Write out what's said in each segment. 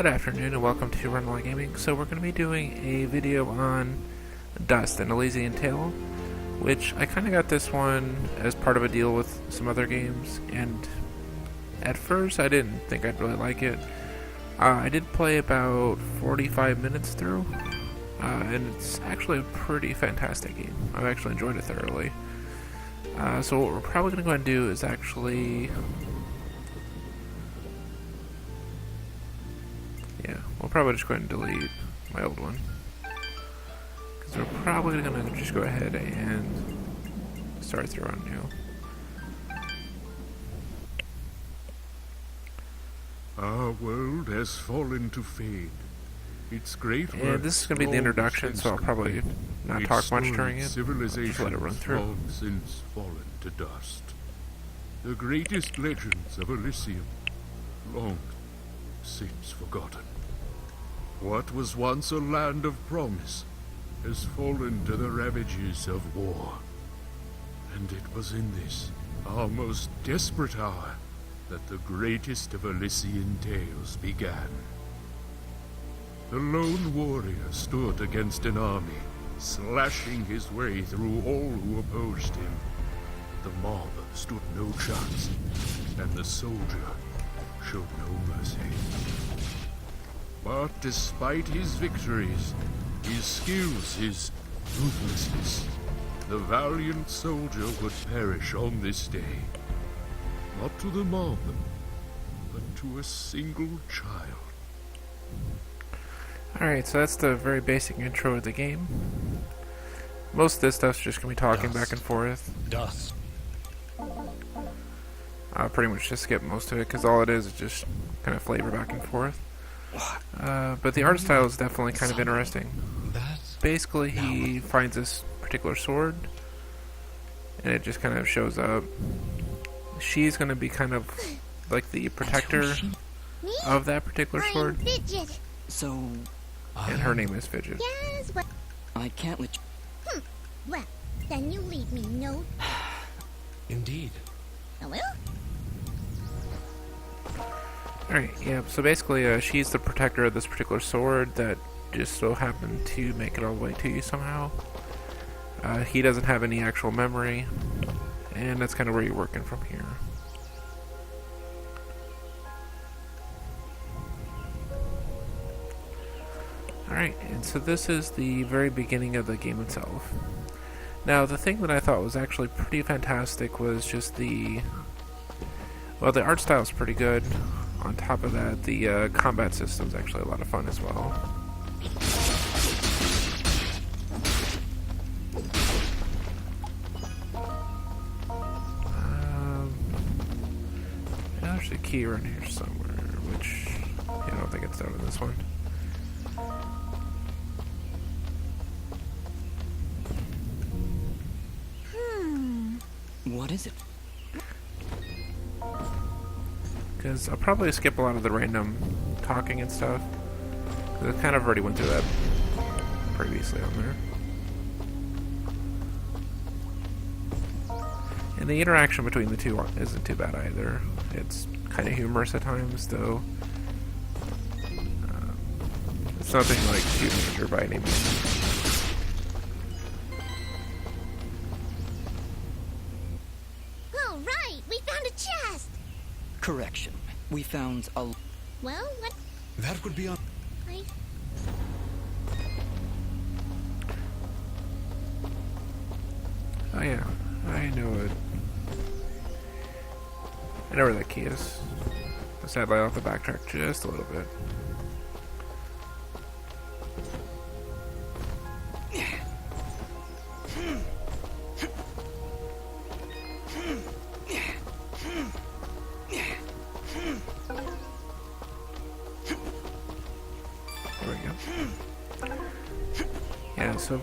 Good afternoon and welcome to Rundlii Gaming. So we're going to be doing a video on Dust, an Elysian tale, which I kind of got this one as part of a deal with some other games, and at first I didn't think I'd really like it. I did play about 45 minutes through, and it's actually a pretty fantastic game. I've actually enjoyed it thoroughly. So what we're probably going to go ahead and do is actually... yeah, we'll probably just go ahead and delete my old one. Because we're probably going to just go ahead and start through on new. Our world has fallen to fade. Its great And this is going to be the introduction, so I'll probably not talk much during it. Just let it run through. Long since fallen to dust. The greatest legends of Elysian, long since forgotten. What was once a land of promise has fallen to the ravages of war. And it was in this, our most desperate hour, that the greatest of Elysian tales began. The lone warrior stood against an army, slashing his way through all who opposed him. The mob stood no chance, and the soldier showed no mercy. But despite his victories, his skills, his ruthlessness, the valiant soldier would perish on this day. Not to the mob, but to a single child. Alright, so that's the very basic intro of the game. Most of this stuff's just going to be talking back and forth. Dust. I'll pretty much just skip most of it, because all it is just kind of flavor back and forth. But the art style is definitely kind of interesting. Basically, he finds this particular sword, and it just kind of shows up. She's going to be kind of like the protector of that particular sword. So... and her name is Fidget. Yes, well... I can't let you... Well, then you leave me no... Indeed. I will? Alright, yeah, so basically she's the protector of this particular sword that just so happened to make it all the way to you somehow. He doesn't have any actual memory, and that's kind of where you're working from here. Alright, and so this is the very beginning of the game itself. Now, the thing that I thought was actually pretty fantastic was just the... well, the art style is pretty good. On top of that, the combat system is actually a lot of fun as well. There's a key around here somewhere, which yeah, I don't think it's down in this one. What is it? Because I'll probably skip a lot of the random talking and stuff. Because I kind of already went through that previously on there. And the interaction between the two isn't too bad either. It's kind of humorous at times, though. It's nothing like too major by any means. All right, we found a chest! Correction. We found a... Well, what... That would be on. I... Oh yeah, I know it. I know where that key is. Sadly, I'll have to backtrack just a little bit. There we go. Yeah, so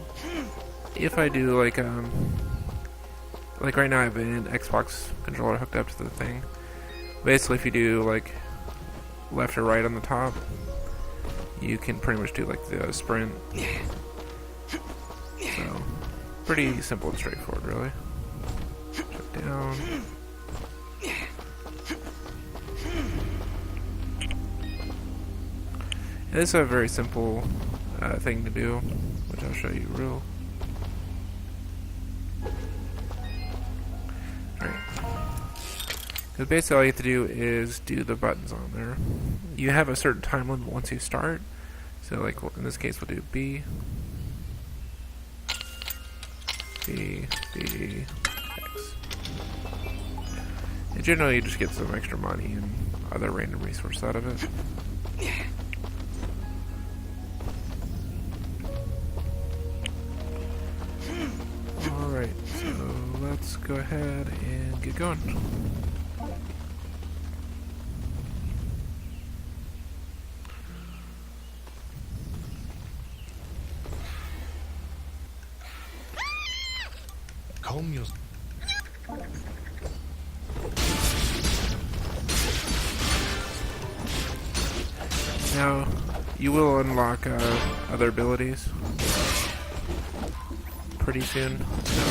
if I do like right now I have an Xbox controller hooked up to the thing. Basically, if you do like left or right on the top, you can pretty much do like the sprint. So, pretty simple and straightforward, really. Check down. This is a very simple thing to do, which I'll show you real. Because basically all you have to do is do the buttons on there. You have a certain time limit once you start. So like in this case we'll do B, B, B, X. And generally you just get some extra money and other random resources out of it. Alright, so let's go ahead and get going. Calm your... Now, you will unlock other abilities pretty soon, so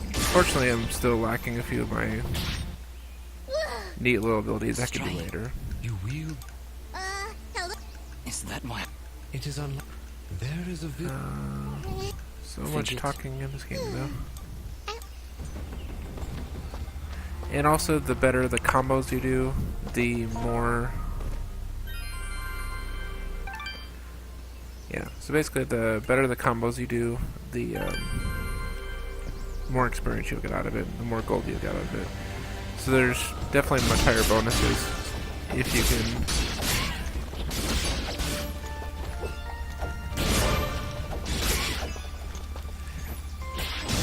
unfortunately I'm still lacking a few of my neat little abilities I can do later. You wield... Hello? Is that why? It is unlike... There is a So much talking in this game though. And also, the better the combos you do, the more... Yeah, so basically the better the combos you do, the more experience you'll get out of it, the more gold you'll get out of it. So there's definitely much higher bonuses if you can...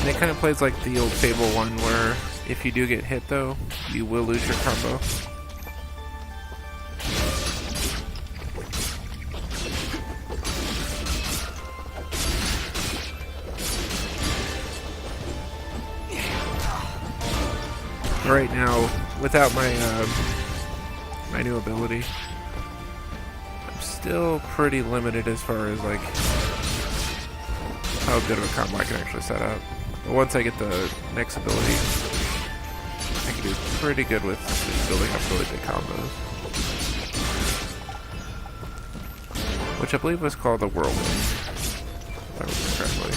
And it kind of plays like the old Fable one where if you do get hit though, you will lose your combo. Right now, without my my new ability, I'm still pretty limited as far as like how good of a combo I can actually set up. But once I get the next ability, I can do pretty good with just building up really big combos. Which I believe was called the Whirlwind, if I remember correctly.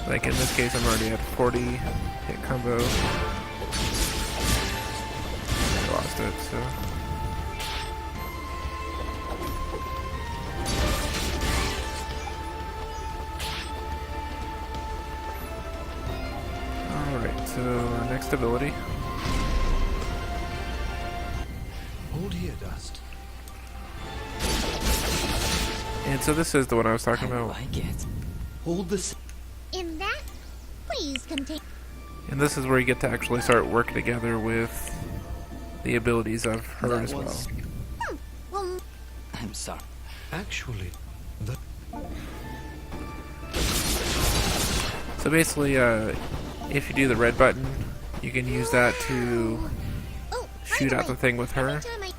Like in this case, I'm already at 40 hit combo. I lost it, so. Alright, so our next ability. Hold here, Dust. And so this is the one I was talking I about. like it. Hold this... In that, please continue. And this is where you get to actually start working together with the abilities of her That as well. was- Well, I'm sorry. Actually, the... So basically, if you do the red button, you can use that to oh, shoot out the thing with her. every time I...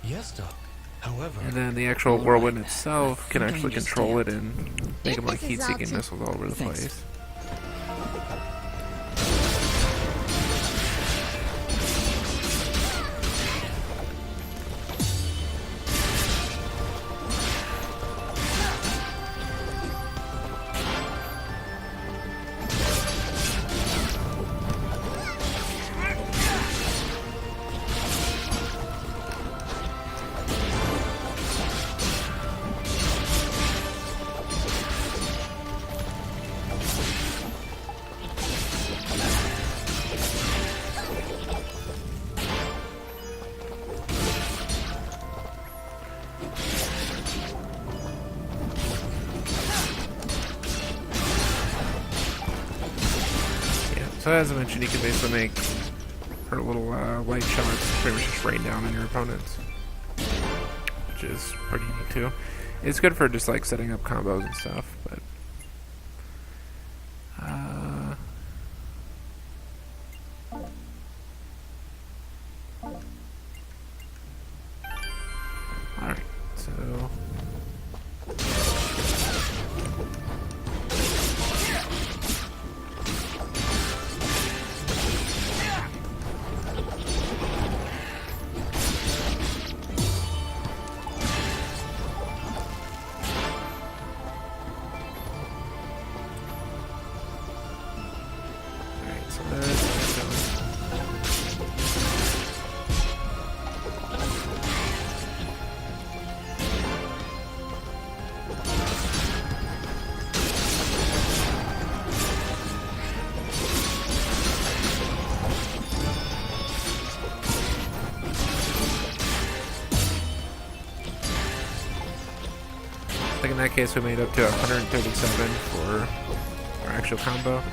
Yes, Doc. However... And then the actual whirlwind itself can actually control it and make them like heat-seeking missiles all over the Thanks. place. So as I mentioned, you can basically make her little light shots pretty much just rain down on your opponents, which is pretty neat too. It's good for just like setting up combos and stuff, but like in that case, we made up to 137 for our actual combo.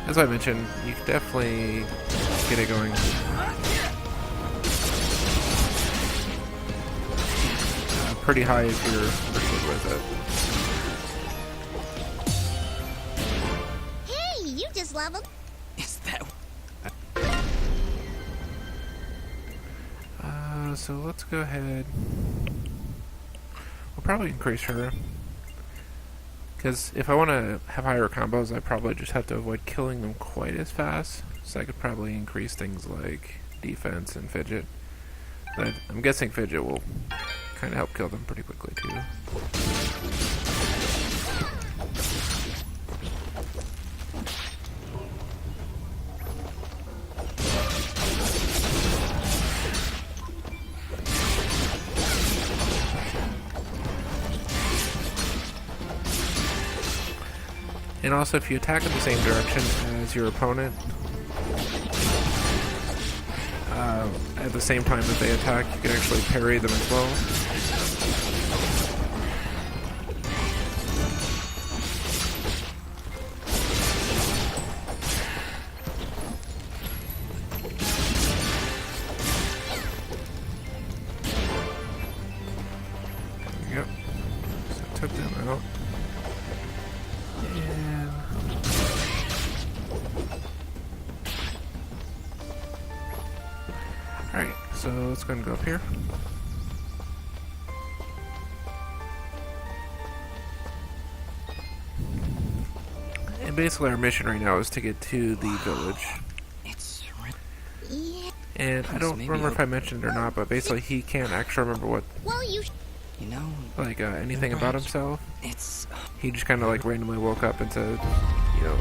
As I mentioned, you could definitely get it going pretty high if you're pretty good with it. Hey, you just leveled. Is that... So let's go ahead. We'll probably increase her. Because if I want to have higher combos, I probably just have to avoid killing them quite as fast. So I could probably increase things like defense and fidget. But I'm guessing fidget will kind of help kill them pretty quickly too. And also, if you attack in the same direction as your opponent, at the same time that they attack, you can actually parry them as well. There we go. So I took them out. Alright, so let's go and go up here. And basically our mission right now is to get to the village. It's... Yeah. And I don't remember if I mentioned it or not, but basically he can't actually remember what, Well, you. You know, like, anything about himself. it's... He just kind of like randomly woke up and said, you know,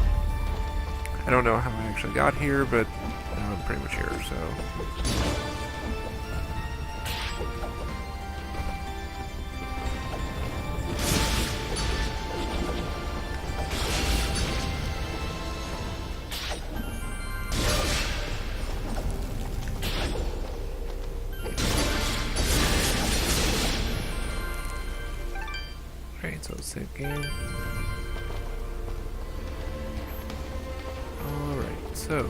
I don't know how I actually got here, but now I'm pretty much here, so. Alright, so save game. Alright, so.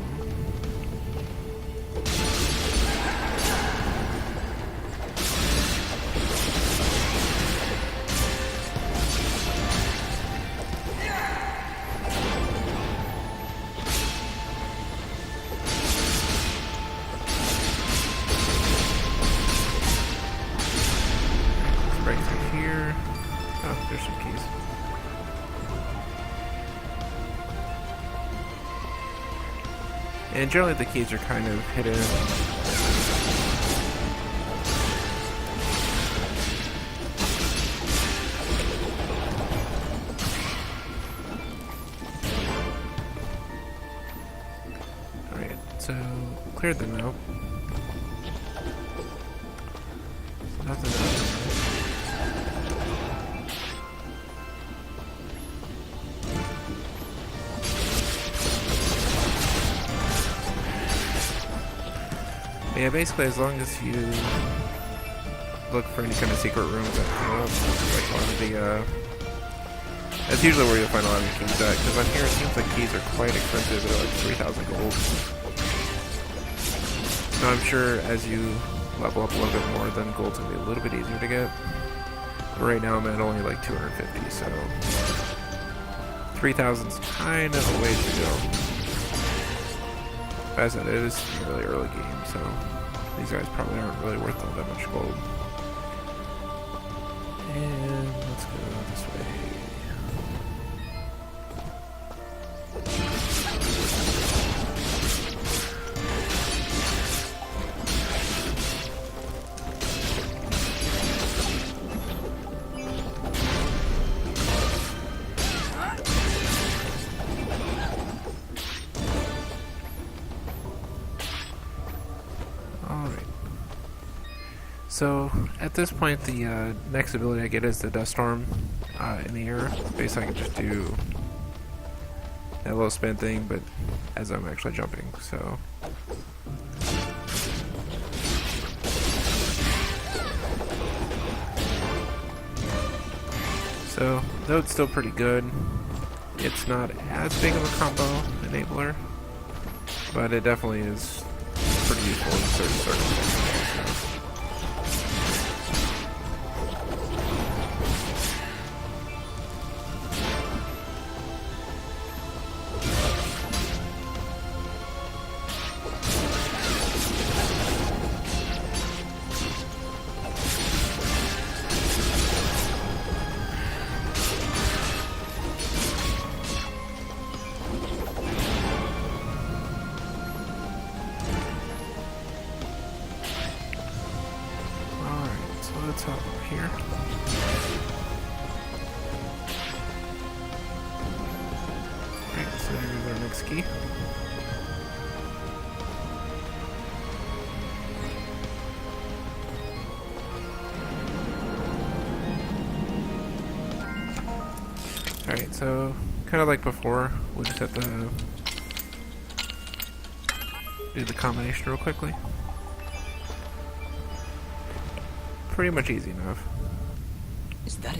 Right through here. Oh, there's some keys. And generally the keys are kind of hidden. Alright, so cleared them out. Nothing else. Yeah, basically as long as you look for any kind of secret rooms that come up, like one of the, that's usually where you'll find a lot of the keys at, because on here it seems like keys are quite expensive, they're like 3,000 gold. So I'm sure as you level up a little bit more, then gold's going to be a little bit easier to get. But right now I'm at only like 250, so 3,000 is kind of a ways to go. As it is a really early game, so these guys probably aren't really worth all that much gold. And let's go this way. So at this point, the next ability I get is the Dust Storm in the air. Basically, I can just do that little spin thing, but as I'm actually jumping. So So, though it's still pretty good, it's not as big of a combo enabler, but it definitely is pretty useful in certain circumstances. Let's hop over here. Alright, so here's our next key. Alright, so kind of like before, we just have to do the combination real quickly. Pretty much easy enough. Is that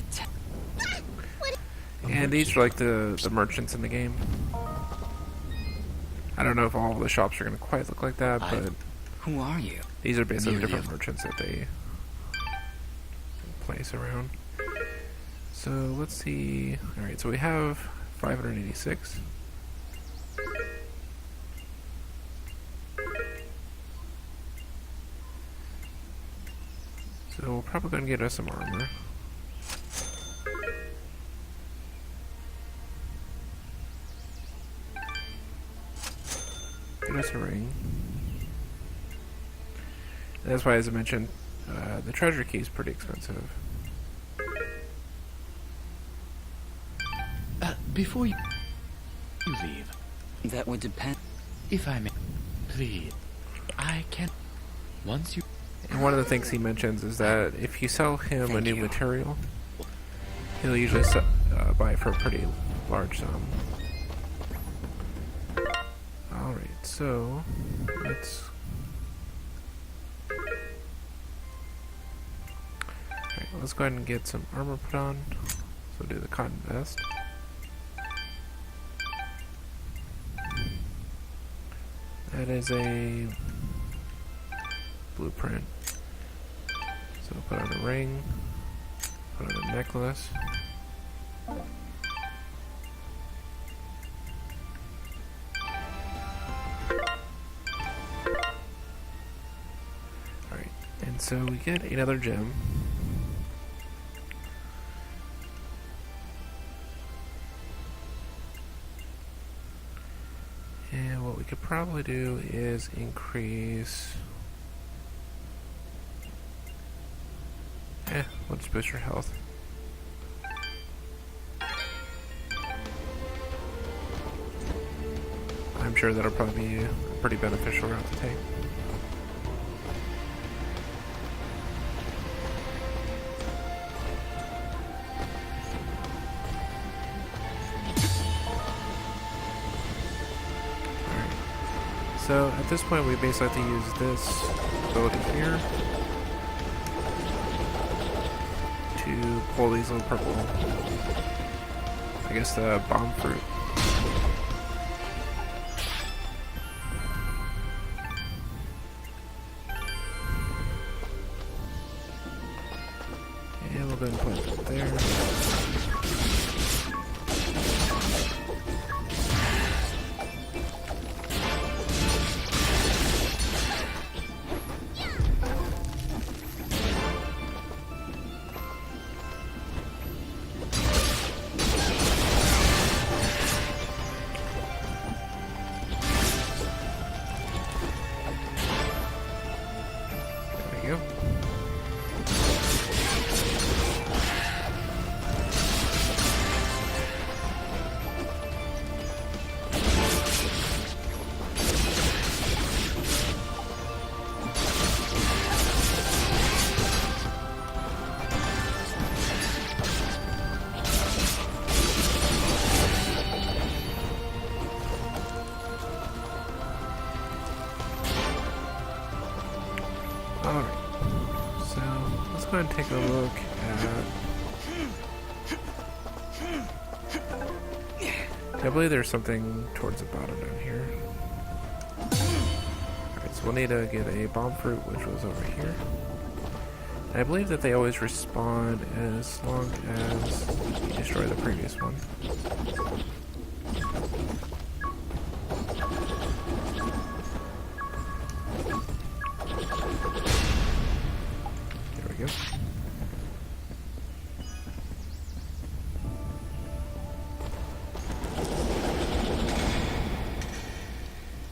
And these are like the merchants in the game. I don't know if all of the shops are going to quite look like that, but Who are you? these are basically Nearly different merchants that they place around. So let's see. Alright, so we have 586. So we're probably going to get us some armor. Get us a ring. And that's why, as I mentioned, the treasure key is pretty expensive. Before you leave, That would depend. if I may, please, I can. Once you. And one of the things he mentions is that if you sell him a Thank new you. material, he'll usually buy it for a pretty large sum. Alright, so let's. Alright, let's go ahead and get some armor put on. So do the cotton vest. That is a blueprint. So put on a ring, put on a necklace. Alright, and so we get another gem. And what we could probably do is increase... we'll just boost your health. I'm sure that'll probably be a pretty beneficial route to take. So at this point we basically have to use this ability here to pull these little purple, I guess the bomb fruit. And we'll go ahead and put it there. There we go. Alright, so let's go ahead and take a look at I believe there's something towards the bottom down here. Alright, so we'll need to get a bomb fruit, which was over here. And I believe that they always respawn as long as you destroy the previous one. There we go.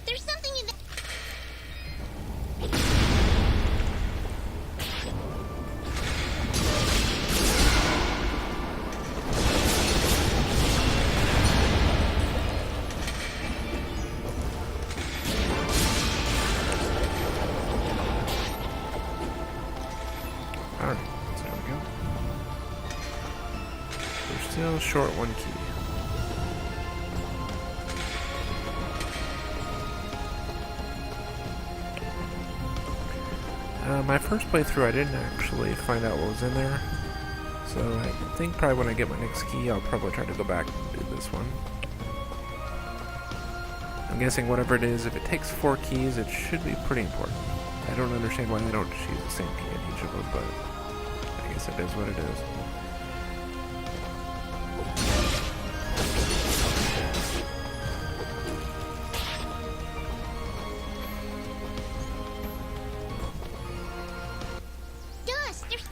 There's something in the... Alright, so there we go. We're still short one key. My first playthrough, I didn't actually find out what was in there. So I think probably when I get my next key, I'll probably try to go back and do this one. I'm guessing whatever it is, if it takes 4 keys, it should be pretty important. I don't understand why they don't just use the same key in each of them, but I guess it is what it is. Dust, there's...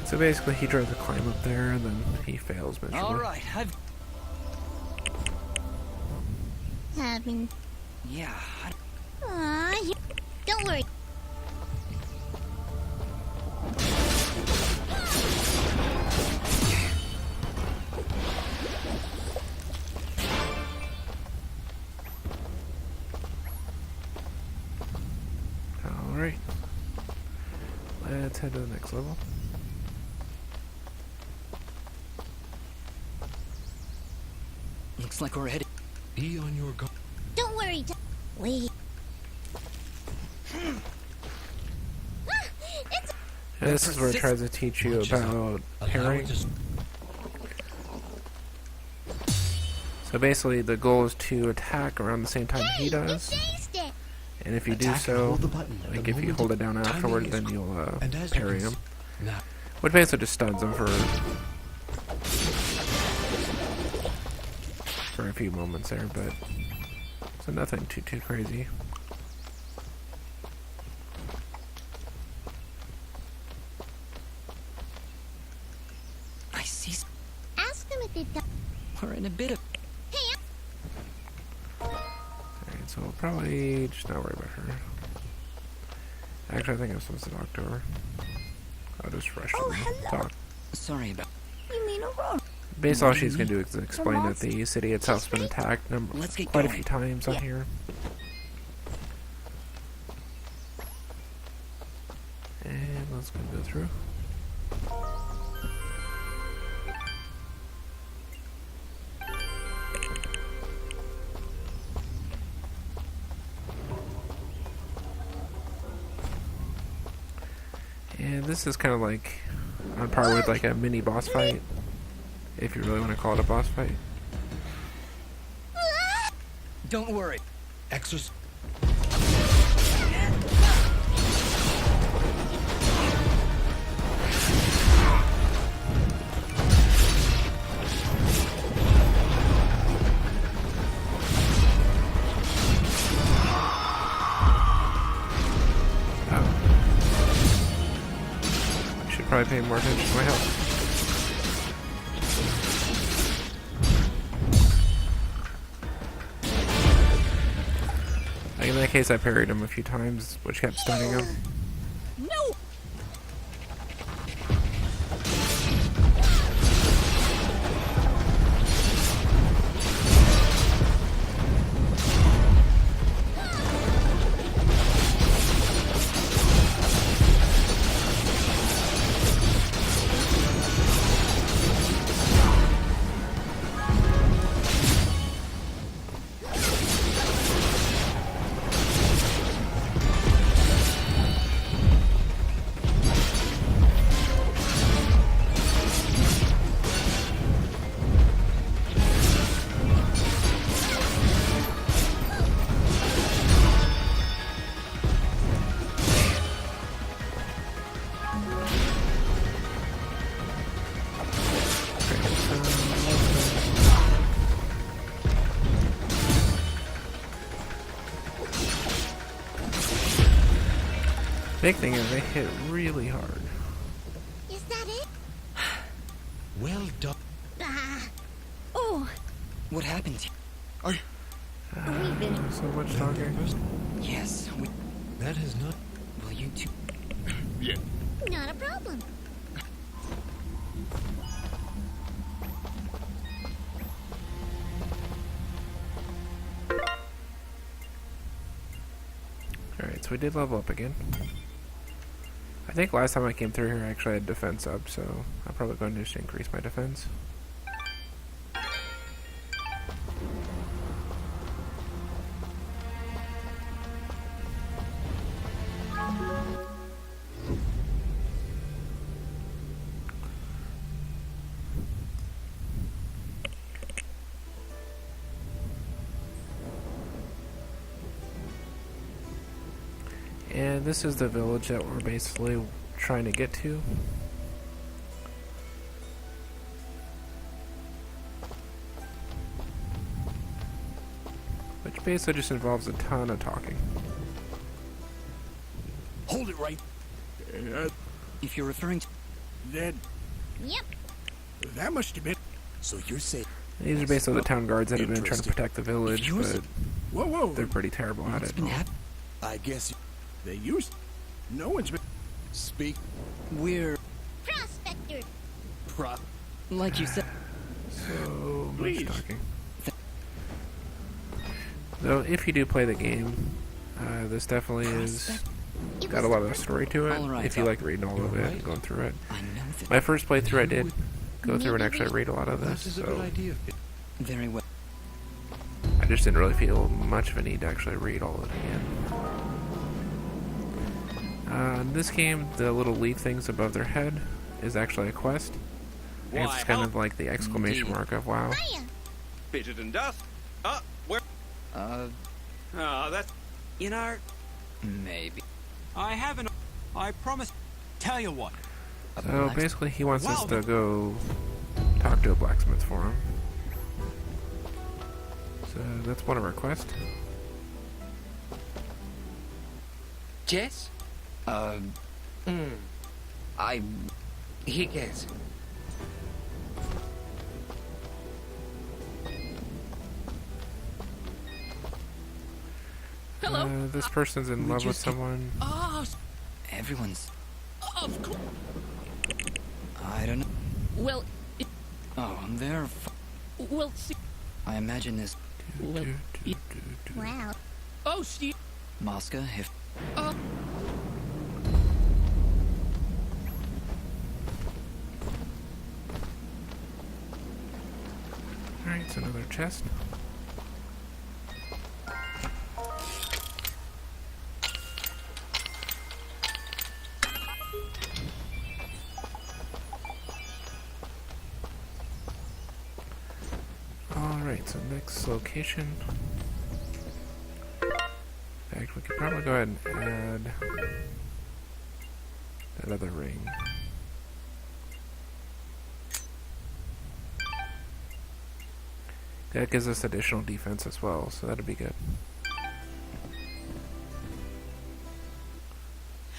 So basically, he tries to climb up there, and then he fails miserably. All right, I've... Having... Yeah, Don't worry. Alright. Let's head to the next level. looks like we're headed... Be on your guard. Don't worry. Wait. It's... And this is where it tries to teach you about Allow parrying. it to- So basically, the goal is to attack around the same time he Hey, you does. chased it. And if you do Attack and so, hold the button at like the if you moment hold it down timing afterward, is then you'll and as you parry can him. Now, Which basically just stuns him for a few moments there, but so nothing too crazy. I see... Ask them if they've done... We're in a bit of... Hey, Alright, so we'll probably just not worry about her. Actually, I think I'm supposed to talk to her. I'll just rush to the talk. Sorry about... you mean Aurora? Basically, all she's going to do is explain that the city itself's been attacked Let's get quite a going. few times on Yeah. here. And let's go through. And this is kind of like on par with like a mini boss fight, if you really want to call it a boss fight. Don't worry. exercise. Should probably pay more attention to my health. Like in that case, I parried him a few times, which kept stunning him. No! Big thing is they hit really hard. Is that it? Well done. Ah. Oh, What happened? we've been. So much talking. Yes, we... That has not. Will you two... Yeah. Not a problem. Alright, so we did level up again. I think last time I came through here I actually had defense up, so I'm probably going to just increase my defense. And this is the village that we're basically trying to get to. Which basically just involves a ton of talking. Hold it right. If you're referring to... Then Yep. that must have been. So you're saying? These are basically the town guards that have been trying to Interesting. protect the village, Use but Whoa, whoa. they're pretty terrible at What's it. been happening? I guess they used. No one's been. Speak. We're... Prospector. Prop. Like you said... So much Please. talking. Though, if you do play the game, this definitely is It got a was lot of story to it. All right, if you like reading all of it right. and going through it. I know that... My first playthrough, I did go through and Maybe actually we- read a lot of That this, is a good so idea. Very well. I just didn't really feel much of a need to actually read all of it again. In this game, the little leaf things above their head is actually a quest. I guess it's kind of like the exclamation Indeed. mark of WoW. Hiya. Bitten and dust. Where? That's in our. Maybe. I haven't. I promise. Tell you what. A So blacksmith- basically, he wants us Wow. to go talk to a blacksmith for him. So that's one of our quests. Jess? He gets. This person's in we love with just get- someone. Oh, everyone's... Of course. I don't know. Well, Oh, they're... well, see, I imagine this... well, Wow. oh, she, Mosca, if... Alright, it's another chest. Alright, so next location. In fact, we could probably go ahead and add that other ring. That gives us additional defense as well, so that'd be good.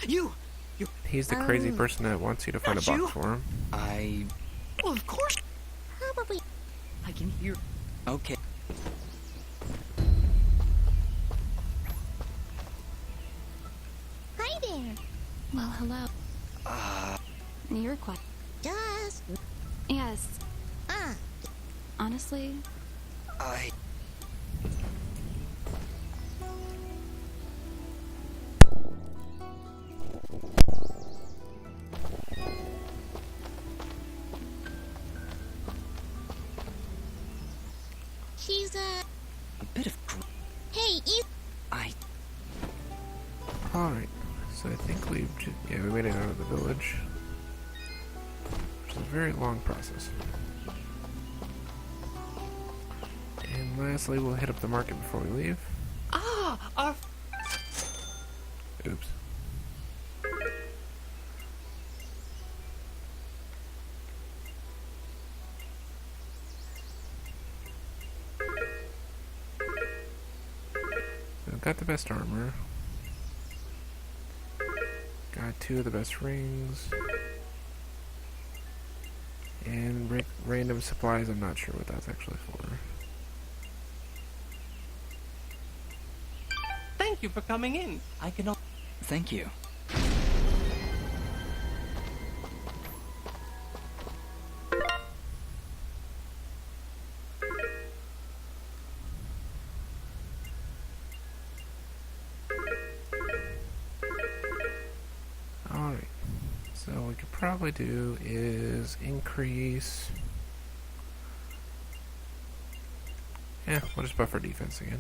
You. He's the crazy person that wants you to find a Not box you. for him. I... Well, of course. Probably. I can hear. Okay. Hi there. Well, hello. Your question. Dust. Yes, Ah. honestly, I... She's A bit of... Hey, you. I... Alright, so I think we made it out of the village. Which is a very long process. And lastly, we'll hit up the market before we leave. Oops. I've got the best armor. 2 of the best rings. And random supplies, I'm not sure what that's actually for. Thank you for coming in. I cannot. Thank you. Alright, so what we could probably do is increase... Yeah, we'll just buff our defense again.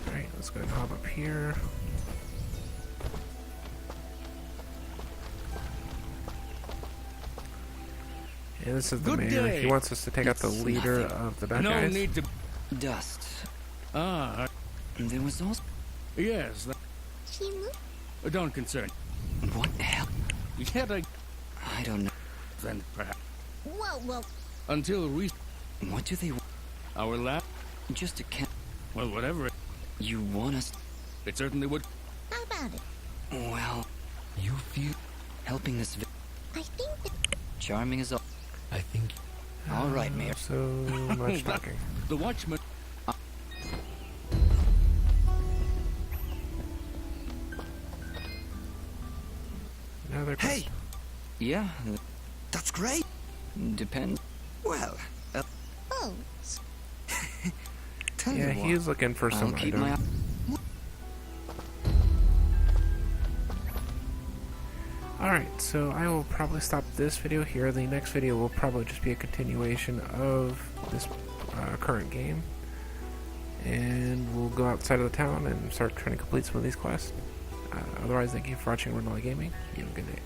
Alright, let's go ahead and hop up here. Yeah, this is the Good mayor. day. He wants us to take out the It's leader nothing. of the bad No guys. need to. Dust. Ah, There was also. yes. Shimu? Don't concern. What the hell? Yet I. I don't know. Then perhaps Whoa. until we. What do they want? Our last. Just a cat. Well, whatever. You want us? It certainly would. How about it? Well, you feel helping this. I think that Charming as all. I think All right, Mayor. So much talking. The watchman. Another Hey, Yeah, that's great. depends. Well, oh, tell Yeah, you what. he's looking for I'll some keep item. my. Alright, so I will probably stop this video here. The next video will probably just be a continuation of this current game. And we'll go outside of the town and start trying to complete some of these quests. Otherwise, thank you for watching Rundlii Gaming. You have a good day.